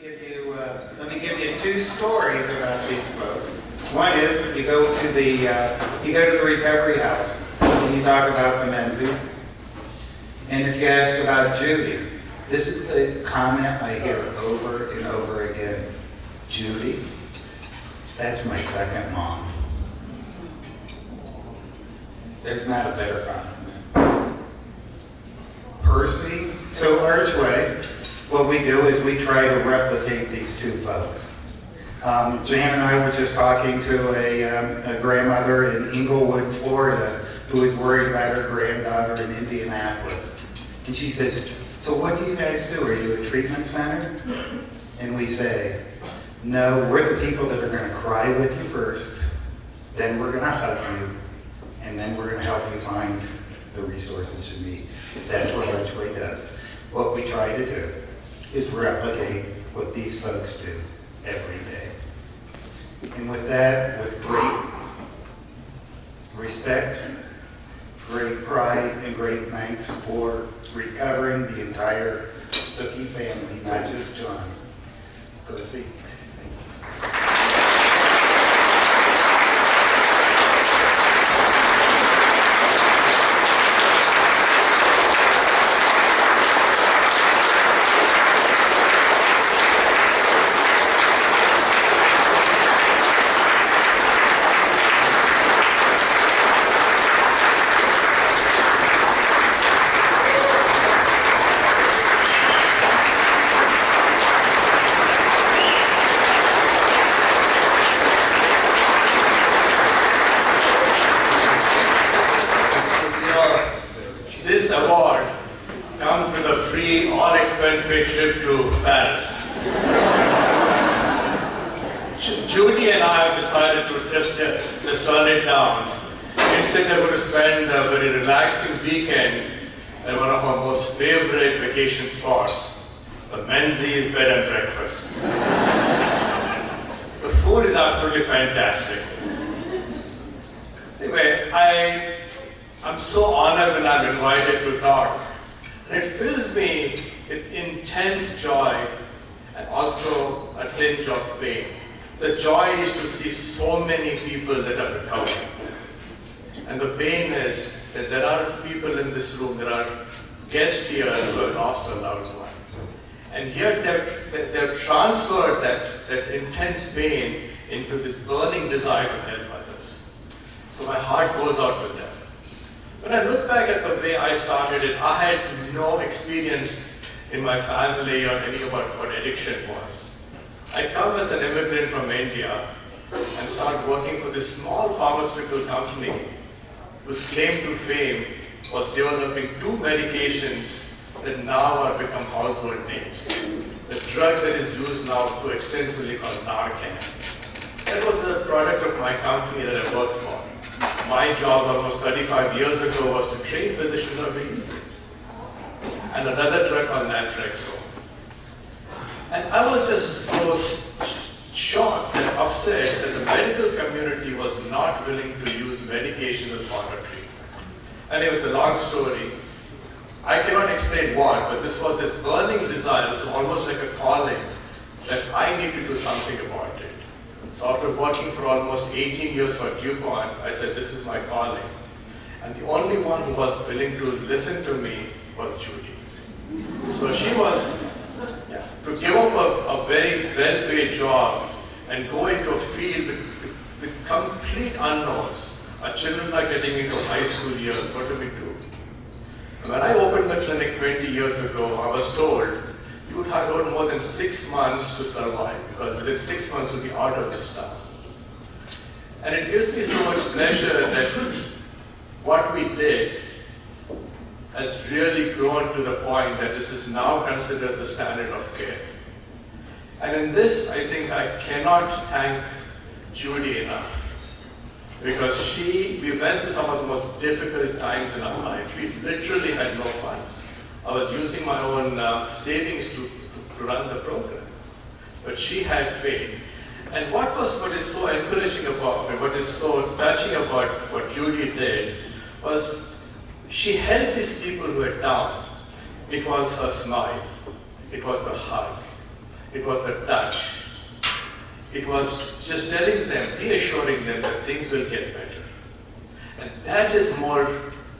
Let me give you two stories about these folks. One is you go to the recovery house and you talk about the Menzies, and if you ask about Judy, this is the comment I hear over and over again: Judy, that's my second mom. There's not a better compliment. Percy, so ARCHway, what we do is we try to replicate these two folks. Jan and I were just talking to a grandmother in Inglewood, Florida, who is worried about her granddaughter in Indianapolis. And she says, so what do you guys do? Are you a treatment center? And we say, no, we're the people that are going to cry with you first, then we're going to hug you, and then we're going to help you find the resources you need. That's what ARCHway does. What we try to do is replicate what these folks do every day. And with that, with great respect, great pride, and great thanks for recovering the entire Stuckey family, not just John. Percy. This award comes with a free, all-expense-paid trip to Paris. Judy and I have decided to just turn it down. Instead, we're going to spend a very relaxing weekend at one of our most favorite vacation spots, the Menzies Bed and Breakfast. The food is absolutely fantastic. Anyway, I'm so honored when I'm invited to talk. And it fills me with intense joy and also a tinge of pain. The joy is to see so many people that are recovering. And the pain is that there are people in this room, there are guests here who have lost a loved one. And yet they've transferred that intense pain into this burning desire to help others. So my heart goes out with them. When I look back at the way I started it, I had no experience in my family or any about what addiction was. I come as an immigrant from India and start working for this small pharmaceutical company whose claim to fame was developing two medications that now have become household names. The drug that is used now so extensively called Narcan. That was the product of my company that I worked for. My job almost 35 years ago was to train physicians how to use it. And another drug called naltrexone. And I was just so shocked and upset that the medical community was not willing to use medication as part of treatment. And it was a long story. I cannot explain what, but this was this burning desire, so almost like a calling, that I need to do something about it. So after working for almost 18 years for DuPont, I said, this is my calling. And the only one who was willing to listen to me was Judy. So she was, to give up a very well-paid job and go into a field with complete unknowns. Our children are getting into high school years, what do we do? And when I opened the clinic 20 years ago, I was told, you would have got more than 6 months to survive, because within 6 months you'll be out of this town. And it gives me so much pleasure that what we did has really grown to the point that this is now considered the standard of care. And in this, I think I cannot thank Judy enough, because we went through some of the most difficult times in our life. We literally had no funds. I was using my own savings to run the program. But she had faith. And what is so encouraging about me, what is so touching about what Judy did, was she helped these people who were down. It was her smile. It was the hug. It was the touch. It was just telling them, reassuring them that things will get better. And that is more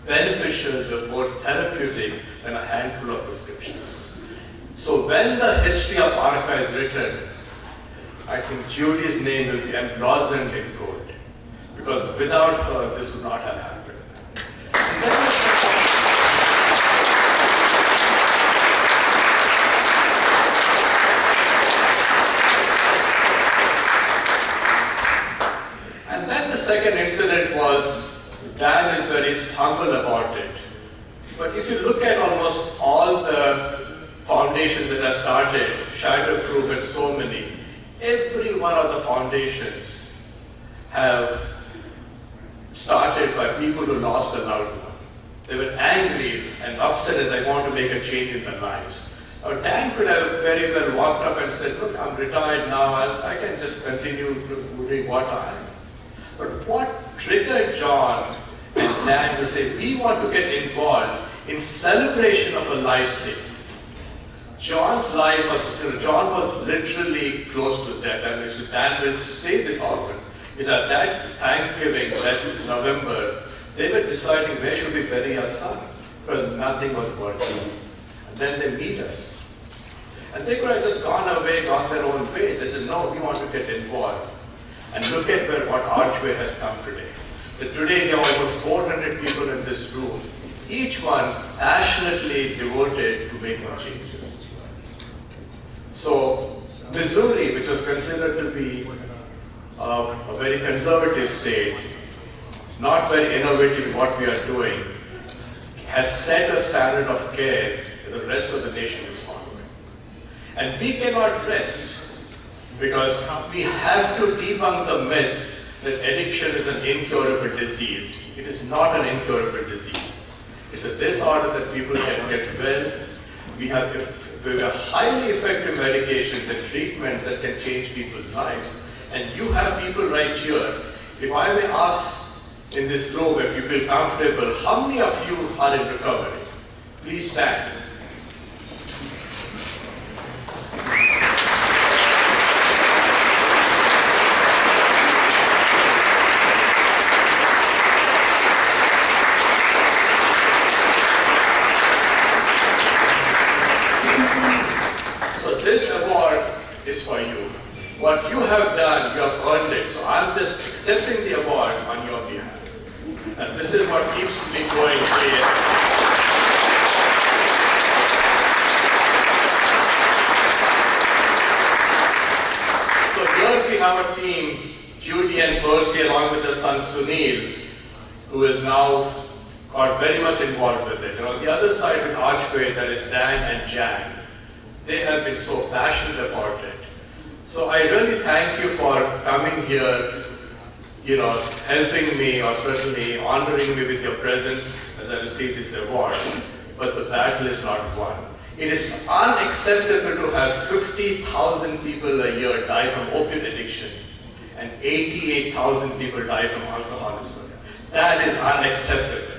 beneficial, more therapeutic than a handful of prescriptions. So when the history of ARCA is written, I think Judy's name will be emblazoned in gold. Because without her, this would not have happened. And then the second incident was, Dan is very humble about it. But if you look at almost all the foundations that are started, Shatterproof and so many, every one of the foundations have started by people who lost a loved one. They were angry and upset as they want to make a change in their lives. Now, Dan could have very well walked off and said, look, I'm retired now, I can just continue doing what I am. But what triggered John and Dan to say, we want to get involved in celebration of a life saved. John's life was, John was literally close to death, and actually Dan will say this often, is at that Thanksgiving, that November, they were deciding where should we bury our son, because nothing was working. And then they meet us. And they could have just gone away, gone their own way. They said, no, we want to get involved. And look at what ARCHway has come today. That today there are almost 400 people in this room, each one passionately devoted to making changes. So Missouri, which was considered to be a very conservative state, not very innovative in what we are doing, has set a standard of care that the rest of the nation is following. And we cannot rest, because we have to debunk the myth that addiction is an incurable disease. It is not an incurable disease. It's a disorder that people can get well. We have highly effective medications and treatments that can change people's lives. And you have people right here. If I may ask in this room, if you feel comfortable, how many of you are in recovery? Please stand. For you. What you have done, you have earned it. So I'm just accepting the award on your behalf. And this is what keeps me going day in. So here we have a team, Judy and Percy, along with their son Sunil, who is now got very much involved with it. And on the other side with ARCHway, there is Dan and Jan. They have been so passionate about it. So I really thank you for coming here, helping me, or certainly honoring me with your presence as I receive this award. But the battle is not won. It is unacceptable to have 50,000 people a year die from opiate addiction and 88,000 people die from alcoholism. That is unacceptable.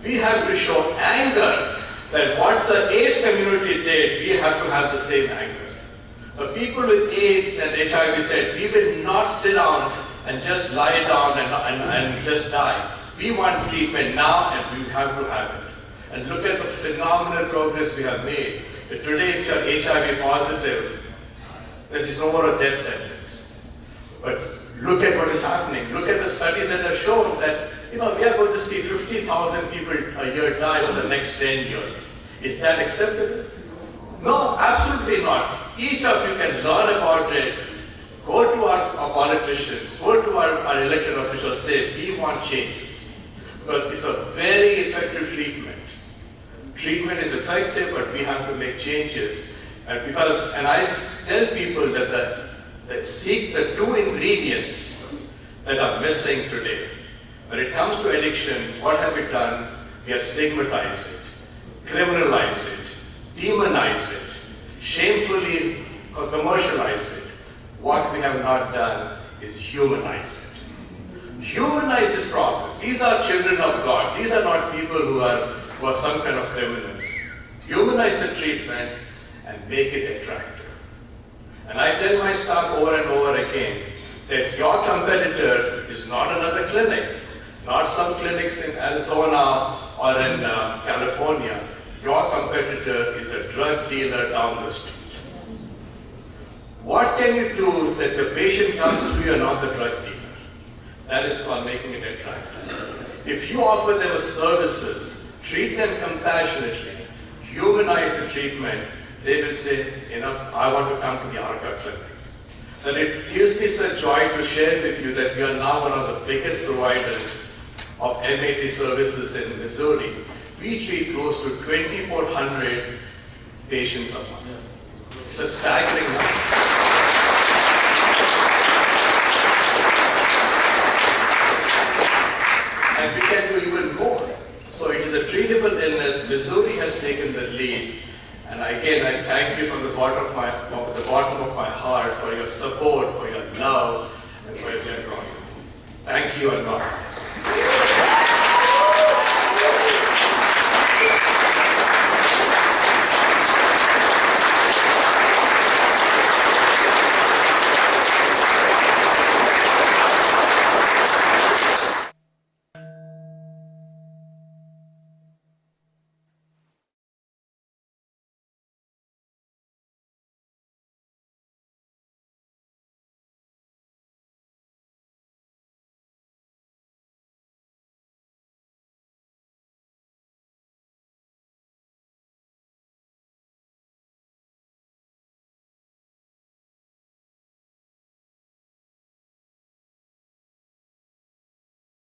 We have to show anger that what the AIDS community did, we have to have the same anger. The people with AIDS and HIV said, we will not sit down and just lie down and just die. We want treatment now, and we have to have it. And look at the phenomenal progress we have made. Today, if you are HIV positive, there is no more a death sentence. But look at what is happening. Look at the studies that have shown that we are going to see 50,000 people a year die for the next 10 years. Is that acceptable? No, absolutely not. Each of you can learn about it. Go to our politicians, go to our elected officials, say, we want changes. Because it's a very effective treatment. Treatment is effective, but we have to make changes. And I tell people that seek the two ingredients that are missing today. When it comes to addiction, what have we done? We have stigmatized it, criminalized it, demonized it, shamefully commercialized it. What we have not done is humanized it. Humanize this problem. These are children of God. These are not people who are some kind of criminals. Humanize the treatment and make it attractive. And I tell my staff over and over again that your competitor is not another clinic, not some clinics in Arizona or in California. Your competitor is the drug dealer down the street. What can you do that the patient comes to you and not the drug dealer? That is called making it attractive. If you offer them services, treat them compassionately, humanize the treatment, they will say, enough, I want to come to the ARCA clinic. And it gives me such joy to share with you that we are now one of the biggest providers of MAT services in Missouri. We treat close to 2,400 patients a month. It's a staggering number. And we can do even more. So it is a treatable illness. Missouri has taken the lead. And again, I thank you from the bottom of my heart for your support, for your love, and for your generosity. Thank you and God bless.